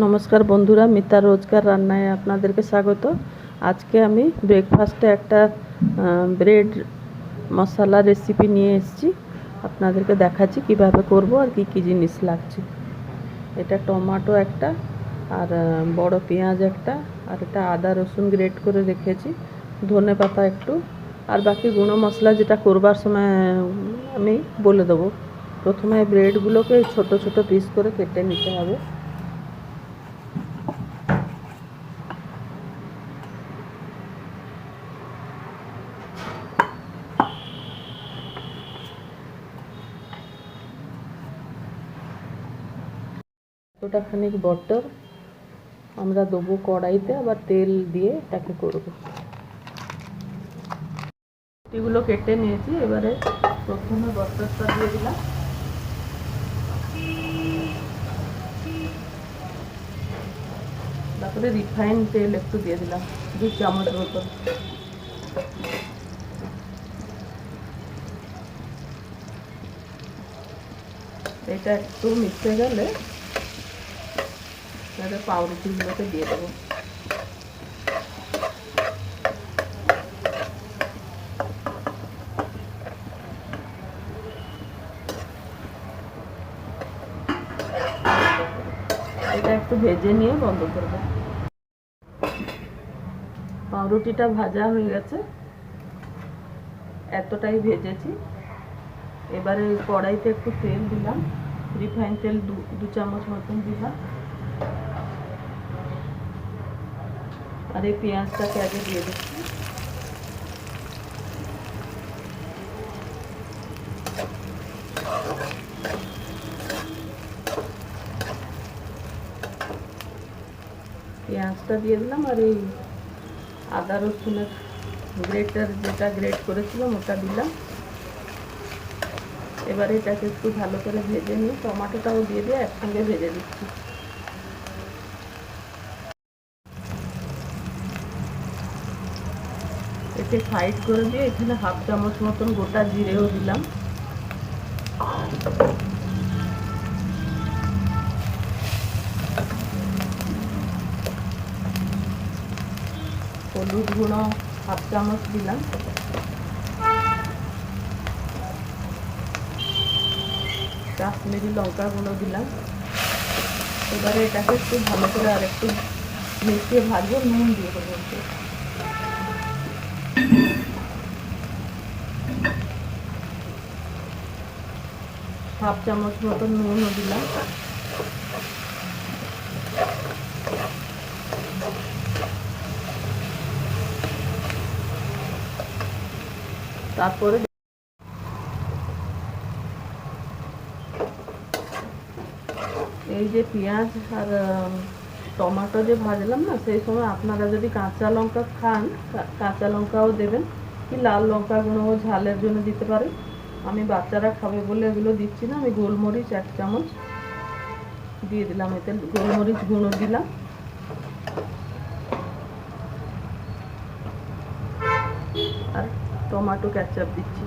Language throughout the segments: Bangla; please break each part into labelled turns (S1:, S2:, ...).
S1: নমস্কার বন্ধুরা, মিতার রোজকার রান্নায় আপনাদেরকে স্বাগত। আজকে আমি ব্রেকফাস্টে একটা ব্রেড মশলা রেসিপি নিয়ে এসেছি। আপনাদেরকে দেখাচ্ছি কিভাবে করব আর কি কি জিনিস লাগছে। এটা টমেটো একটা, আর বড় পেঁয়াজ একটা, আর এটা আদা রসুন গ্রেট করে রেখেছি, ধনে পাতা একটু, আর বাকি গুঁড়ো মশলা যেটা করবার সময় আমি বলে দেবো। প্রথমে ব্রেডগুলোকে ছোট ছোট পিস করে কেটে নিতে হবে। এতটা খানিক বটর আমরা দেবো কড়াইতে, আবার তেল দিয়ে এটাকে করব। এগুলো কেটে নিয়েছি, এবারে প্রথমে বটরটা দিয়ে দিলাম, তারপরে রিফাইন তেল একটু দিয়ে দিলাম 2 চামচ মতো। এটা একটু মিশে গেলে পাউরুটিগুলোকে দিয়ে দেবো। এটা একটু ভেজে নিয়ে বন্ধ করবো। পাউরুটিটা ভাজা হয়ে গেছে, এতটাই ভেজেছি। এবারে কড়াইতে একটু তেল দিলাম, রিফাইন তেল 2 চামচ মতন দিলাম, আর এই পেঁয়াজটাকে আগে দিয়ে দিচ্ছি। পেঁয়াজটা দিয়ে দিলাম, আর এই আদা রসুনের গ্রেটার যেটা গ্রেট করেছিলাম ওটা দিলাম। এবারে এটাকে একটু ভালো করে ভেজে নিয়ে টমেটোটাও দিয়ে দিয়ে একসঙ্গে ভেজে দিচ্ছি। এতে সাইড করে দিয়ে এখানে 1/2 চামচ মতন গোটা জিরেও দিলাম। হলুদ গুঁড়ো 1/2 চামচ দিলাম, কাশ্মীরি লঙ্কা গুঁড়ো দিলাম। এবারে এটাকে একটু ভালো করে আর একটু মিশিয়ে ভাজবো, নুন দিয়ে দেবো। 1/2 চামচ মতো নুনও দিলাম। তারপরে এই যে পেঁয়াজ আর টমেটো যে ভাজলাম না, সেই সময় আপনারা যদি কাঁচা লঙ্কা খান, কাঁচা লঙ্কাও দেবেন, কি লাল লঙ্কা গুঁড়ো ঝালের জন্য দিতে পারেন। আমি বাচ্চারা খাবে বলে এগুলো দিচ্ছি না। আমি গোলমরিচ 1 চামচ দিয়ে দিলাম, এতে গোলমরিচ গুঁড়ো দিলাম, আর টমেটো কেচাপ দিচ্ছি।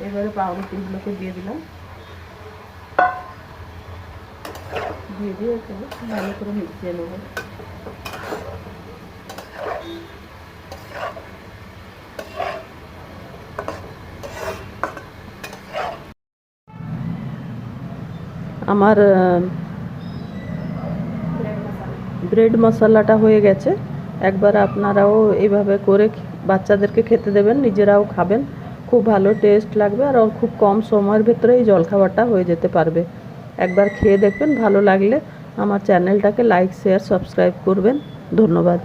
S1: এবারে পাউরুটিগুলোকে দিয়ে দিলাম, দিয়ে দিয়ে এখানে ভালো করে মিশিয়ে নেব। আমার ব্রেড মশলাটা হয়ে গেছে। একবার আপনারাও এইভাবে করে বাচ্চাদেরকে খেতে দেবেন, নিজেরাও খাবেন, খুব ভালো টেস্ট লাগবে, আর খুব কম সময়ের ভেতরে এই জলখাবারটা হয়ে যেতে পারবে। একবার খেয়ে দেখবেন, ভালো লাগলে আমার চ্যানেলটাকে লাইক শেয়ার সাবস্ক্রাইব করবেন। ধন্যবাদ।